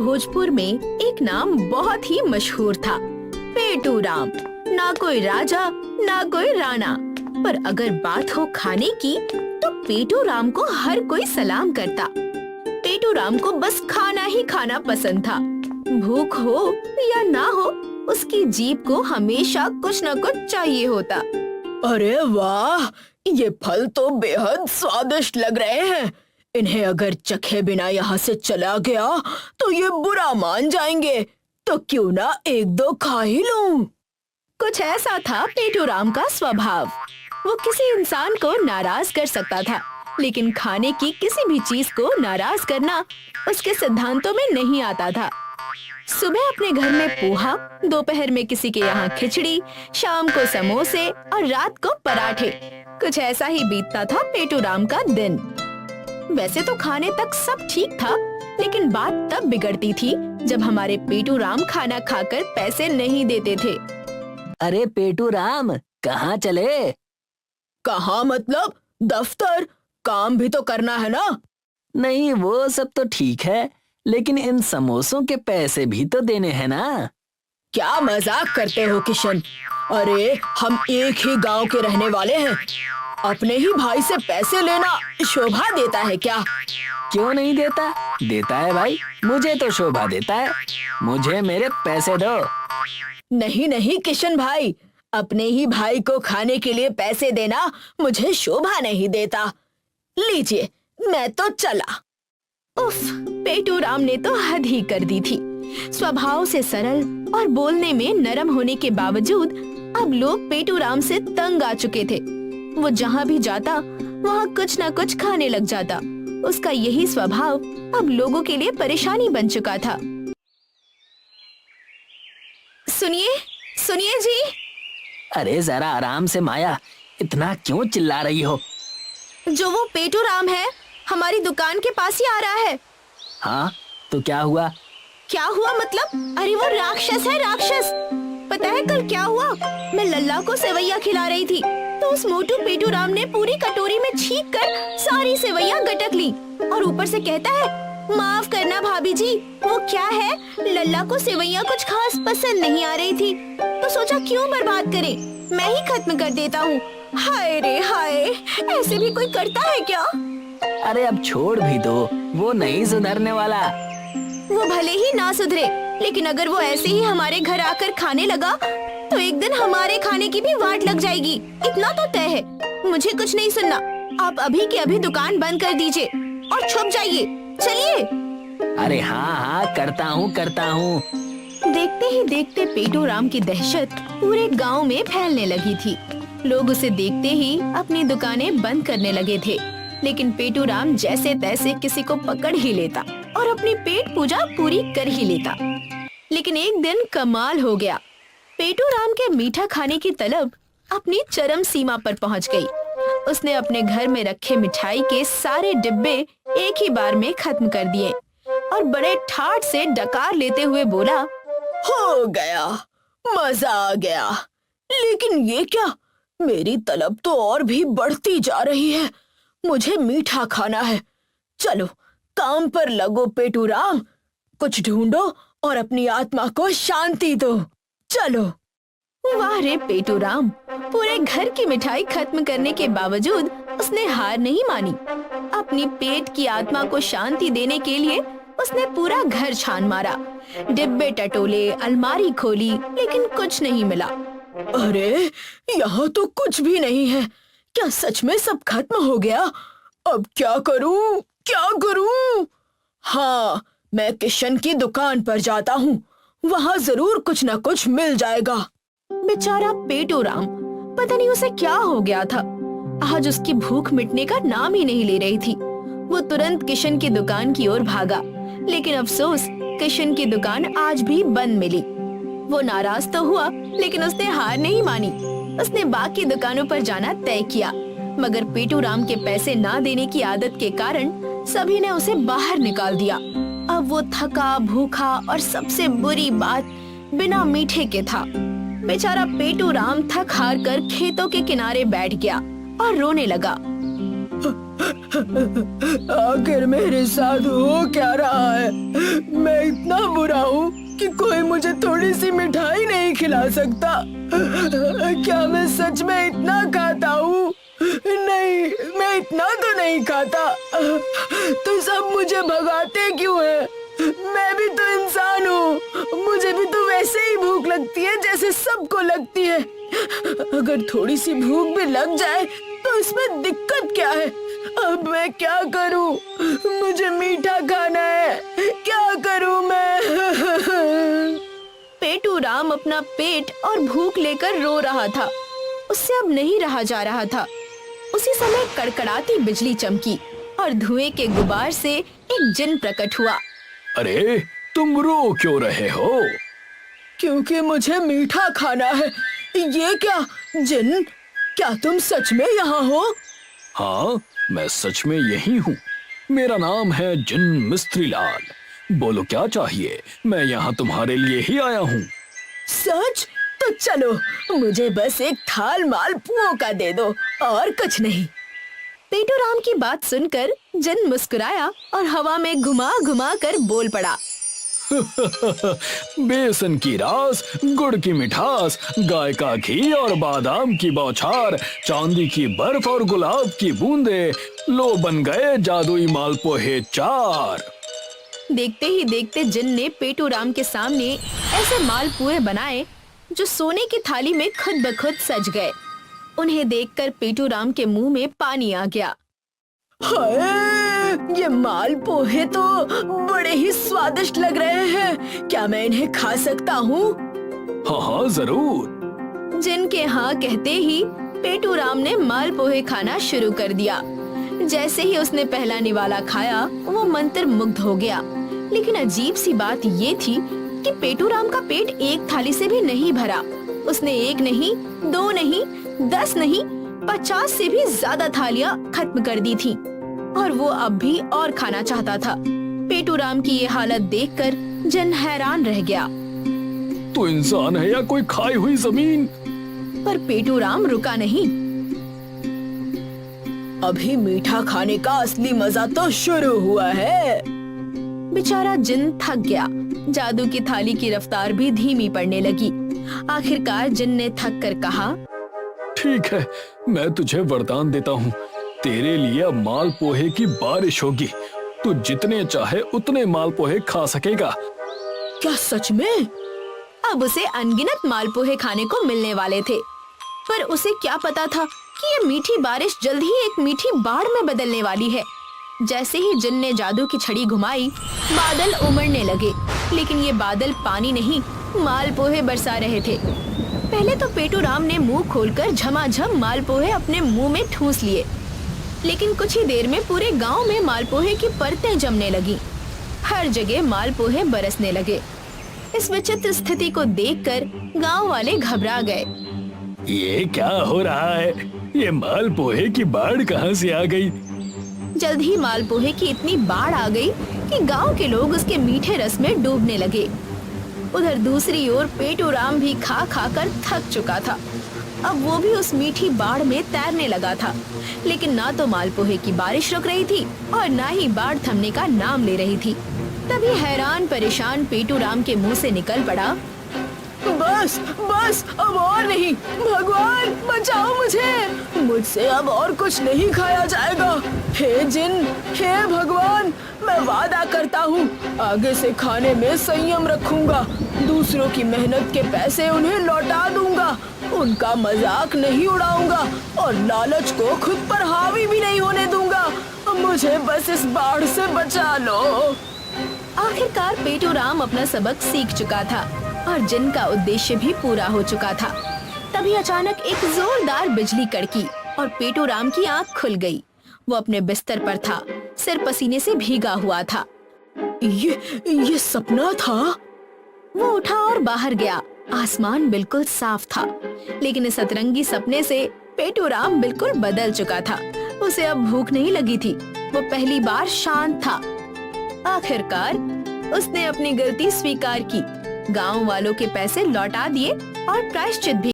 भोजपुर में एक नाम बहुत ही मशहूर था, पेटू राम। ना कोई राजा ना कोई राणा, पर अगर बात हो खाने की तो पेटू राम को हर कोई सलाम करता। पेटू राम को बस खाना ही खाना पसंद था। भूख हो या ना हो, उसकी जीभ को हमेशा कुछ न कुछ चाहिए होता। अरे वाह, ये फल तो बेहद स्वादिष्ट लग रहे हैं। इन्हें अगर चखे बिना यहाँ से चला गया तो ये बुरा मान जाएंगे, तो क्यों ना एक दो खा ही लूं। कुछ ऐसा था पेटू राम का स्वभाव। वो किसी इंसान को नाराज कर सकता था, लेकिन खाने की किसी भी चीज को नाराज करना उसके सिद्धांतों में नहीं आता था। सुबह अपने घर में पोहा, दोपहर में किसी के यहाँ खिचड़ी, शाम को समोसे और रात को पराठे। कुछ ऐसा ही बीतता था पेटू राम का दिन। वैसे तो खाने तक सब ठीक था, लेकिन बात तब बिगड़ती थी जब हमारे पेटू राम खाना खाकर पैसे नहीं देते थे। अरे पेटू राम, कहाँ चले? कहाँ मतलब? दफ्तर, काम भी तो करना है ना। नहीं, वो सब तो ठीक है, लेकिन इन समोसों के पैसे भी तो देने हैं ना। क्या मजाक करते हो किशन? अरे हम एक ही गांव के रहने वाले हैं। अपने ही भाई से पैसे लेना शोभा देता है क्या? क्यों नहीं देता? देता है भाई, मुझे तो शोभा देता है। मुझे मेरे पैसे दो। नहीं नहीं किशन भाई, अपने ही भाई को खाने के लिए पैसे देना मुझे शोभा नहीं देता। लीजिए, मैं तो चला। उफ, पेटू राम ने तो हद ही कर दी थी। स्वभाव से सरल और बोलने में नरम होने के बावजूद अब लोग पेटू राम से तंग आ चुके थे। वो जहाँ भी जाता वहाँ कुछ न कुछ खाने लग जाता। उसका यही स्वभाव अब लोगों के लिए परेशानी बन चुका था। सुनिए, सुनिए जी। अरे जरा आराम से माया, इतना क्यों चिल्ला रही हो? जो वो पेटू राम है, हमारी दुकान के पास ही आ रहा है। हाँ, तो क्या हुआ? क्या हुआ मतलब? अरे वो राक्षस है, राक्षस। पता है कल क्या हुआ? मैं लल्ला को सेवैया खिला रही थी, तो उस मोटू पेटू राम ने पूरी कटोरी में छींक कर सारी सेवैया गटक ली और ऊपर से कहता है, माफ करना भाभी जी, वो क्या है, लल्ला को सेवैया कुछ खास पसंद नहीं आ रही थी, तो सोचा क्यों बर्बाद करें, मैं ही खत्म कर देता हूँ। हाय रे हाय, ऐसे भी कोई करता है क्या? अरे अब छोड़ भी दो, वो नहीं सुधरने वाला। वो भले ही ना सुधरे, लेकिन अगर वो ऐसे ही हमारे घर आकर खाने लगा तो एक दिन हमारे खाने की भी वाट लग जाएगी, इतना तो तय है। मुझे कुछ नहीं सुनना, आप अभी के अभी दुकान बंद कर दीजिए और छुप जाइए। चलिए। अरे हाँ हाँ, करता हूँ। देखते ही देखते पेटू राम की दहशत पूरे गांव में फैलने लगी थी। लोग उसे देखते ही अपनी दुकानें बंद करने लगे थे, लेकिन पेटू राम जैसे तैसे किसी को पकड़ ही लेता और अपनी पेट पूजा पूरी कर ही लेता। लेकिन एक दिन कमाल हो गया। पेटू राम के मीठा खाने की तलब अपनी चरम सीमा पर पहुंच गई। उसने अपने घर में रखे मिठाई के सारे डिब्बे एक ही बार में खत्म कर दिए और बड़े ठाठ से डकार लेते हुए बोला, हो गया, मजा आ गया। लेकिन ये क्या, मेरी तलब तो और भी बढ़ती जा रही है। मुझे मीठा खाना है। चलो काम पर लगो पेटू राम, कुछ ढूंढो और अपनी आत्मा को शांति दो। चलो। वाह रे पेटू राम, पूरे घर की मिठाई खत्म करने के बावजूद उसने हार नहीं मानी। अपनी पेट की आत्मा को शांति देने के लिए उसने पूरा घर छान मारा, डिब्बे टटोले, अलमारी खोली, लेकिन कुछ नहीं मिला। अरे यहाँ तो कुछ भी नहीं है। क्या सच में सब खत्म हो गया? अब क्या करूं? हाँ, मैं किशन की दुकान पर जाता हूँ, वहाँ जरूर कुछ न कुछ मिल जाएगा। बेचारा पेटू राम, पता नहीं उसे क्या हो गया था। आज उसकी भूख मिटने का नाम ही नहीं ले रही थी। वो तुरंत किशन की दुकान की ओर भागा, लेकिन अफसोस किशन की दुकान आज भी बंद मिली। वो नाराज तो हुआ, लेकिन उसने हार नहीं मानी। उसने बाकी दुकानों पर जाना तय किया, मगर पेटू राम के पैसे ना देने की आदत के कारण सभी ने उसे बाहर निकाल दिया। अब वो थका, भूखा और सबसे बुरी बात, बिना मीठे के था। बेचारा पेटू राम थक हार कर खेतों के किनारे बैठ गया और रोने लगा। आखिर मेरे साथ हो क्या रहा है? मैं इतना बुरा हूँ कि कोई मुझे थोड़ी सी मिठाई नहीं खिला सकता। क्या मैं सच में इतना खाता हूँ? नहीं, मैं इतना तो नहीं खाता। तो सब मुझे भगाते क्यों हैं? मैं भी तो इंसान हूँ, मुझे भी तो वैसे ही भूख लगती है जैसे सबको लगती है। अगर थोड़ी सी भूख भी लग जाए तो इसमें दिक्कत क्या है? अब मैं क्या करूँ? मुझे मीठा खाना है, क्या करूँ मैं? पेटू राम अपना पेट और भूख लेकर रो रहा था। उससे अब नहीं रहा जा रहा था। उसी समय कड़कड़ाती बिजली चमकी और धुएं के गुबार से एक जिन प्रकट हुआ। अरे तुम रो क्यों रहे हो? क्योंकि मुझे मीठा खाना है। ये क्या जिन, क्या तुम सच में यहाँ हो? हाँ, मैं सच में यही हूँ। मेरा नाम है जिन मिस्त्री लाल। बोलो क्या चाहिए, मैं यहाँ तुम्हारे लिए ही आया हूँ। सच? तो चलो, मुझे बस एक थाल मालपुओं का दे दो और कुछ नहीं। पेटू राम की बात सुनकर जिन मुस्कुराया और हवा में घुमा घुमा कर बोल पड़ा। बेसन की रास, गुड़ की मिठास, गाय का घी और बादाम की बौछार, चांदी की बर्फ और गुलाब की बूंदे, लो बन गए जादुई मालपुए 4। देखते ही देखते जिन ने पेटू राम के सामने ऐसे मालपुए बनाए जो सोने की थाली में खुद ब खुद सज गए। उन्हें देखकर पेटू राम के मुंह में पानी आ गया। हाय, ये मालपुए तो बड़े ही स्वादिष्ट लग रहे हैं। क्या मैं इन्हें खा सकता हूँ? हाँ हाँ जरूर। जिन के हाँ कहते ही पेटू राम ने मालपुए खाना शुरू कर दिया। जैसे ही उसने पहला निवाला खाया वो मंत्र मुग्ध हो गया। लेकिन अजीब सी बात ये थी कि पेटू राम का पेट एक थाली से भी नहीं भरा। उसने 1 नहीं, 2 नहीं, 10 नहीं, 50 से भी ज्यादा थालियां खत्म कर दी थी और वो अब भी और खाना चाहता था। पेटू राम की ये हालत देखकर जिन हैरान रह गया। तो इंसान है या कोई खाई हुई जमीन? पर पेटू राम रुका नहीं। अभी मीठा खाने का असली मजा तो शुरू हुआ है। बेचारा जिन थक गया। जादू की थाली की रफ्तार भी धीमी पड़ने लगी। आखिरकार जिन ने थक कर कहा, ठीक है, मैं तुझे वरदान देता हूँ। तेरे लिए अब मालपुए की बारिश होगी। तू जितने चाहे उतने मालपुए खा सकेगा। क्या सच में? अब उसे अनगिनत मालपुए खाने को मिलने वाले थे। पर उसे क्या पता था कि ये मीठी बारिश जल्द ही एक मीठी बाढ़ में बदलने वाली है। जैसे ही जिन ने जादू की छड़ी घुमाई, बादल उमड़ने लगे। लेकिन ये बादल पानी नहीं, मालपुए बरसा रहे थे। पहले तो पेटू राम ने मुंह खोलकर झमाझम मालपुए अपने मुंह में ठूस लिए। लेकिन कुछ ही देर में पूरे गांव में मालपुए की परतें जमने लगी। हर जगह मालपुए बरसने लगे। इस विचित्र स्थिति को देखकर गांव वाले घबरा गए। ये क्या हो रहा है? ये मालपुए की बाढ़ कहाँ से आ गई? जल्द ही मालपुए की इतनी बाढ़ आ गई कि गांव के लोग उसके मीठे रस में डूबने लगे। उधर दूसरी ओर पेटू राम भी खा खा कर थक चुका था। अब वो भी उस मीठी बाढ़ में तैरने लगा था। लेकिन ना तो मालपुए की बारिश रुक रही थी और ना ही बाढ़ थमने का नाम ले रही थी। तभी हैरान परेशान पेटू राम के मुंह से निकल पड़ा, बस बस, अब और नहीं। भगवान बचाओ मुझे, मुझसे अब और कुछ नहीं खाया जाएगा। हे जिन, हे भगवान, मैं वादा करता हूँ आगे से खाने में संयम रखूंगा। दूसरों की मेहनत के पैसे उन्हें लौटा दूंगा। उनका मजाक नहीं उड़ाऊंगा और लालच को खुद पर हावी भी नहीं होने दूंगा। मुझे बस इस बाढ़ से बचा लो। आखिरकार पेटू राम अपना सबक सीख चुका था और जिन का उद्देश्य भी पूरा हो चुका था। तभी अचानक एक जोरदार बिजली कड़की और पेटू राम की आंख खुल गई। वो अपने बिस्तर पर था, सिर पसीने से भीगा हुआ था। ये सपना था? वो उठा और बाहर गया। आसमान बिल्कुल साफ था। लेकिन इस सतरंगी सपने से पेटू राम बिल्कुल बदल चुका था। उसे अब भूख नहीं लगी थी। वो पहली बार शांत था। आखिरकार उसने अपनी गलती स्वीकार की, गांव वालों के पैसे लौटा दिए और प्रायश्चित भी